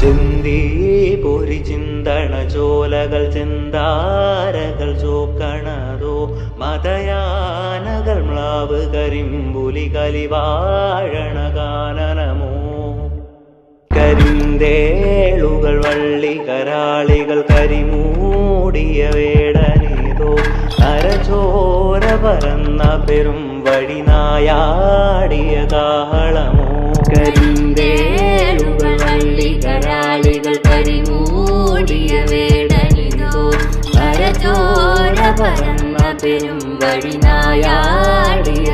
ചിന്തി പൊരി ചിന്തണ ചോലകൾ ചിന്താരകൾ ചോക്കണതോ മതയാനകൾ മ്ലാവ് കരിമ്പുലി കലിവാഴണ കാനനമോ കരിന്തേളുകൾ വള്ളി കരാളികൾ കരിമൂടിയ വേടനേതോ നരചോര പരന്ന പെരും വഴി നായാടിയ കാഹളമോ കരിന്തേളുകൾ വള്ളി കരാളികൾ കരിമൂടിയ വേടനേതോ നരചോര പരന്ന പെരും വഴി നായാടിയ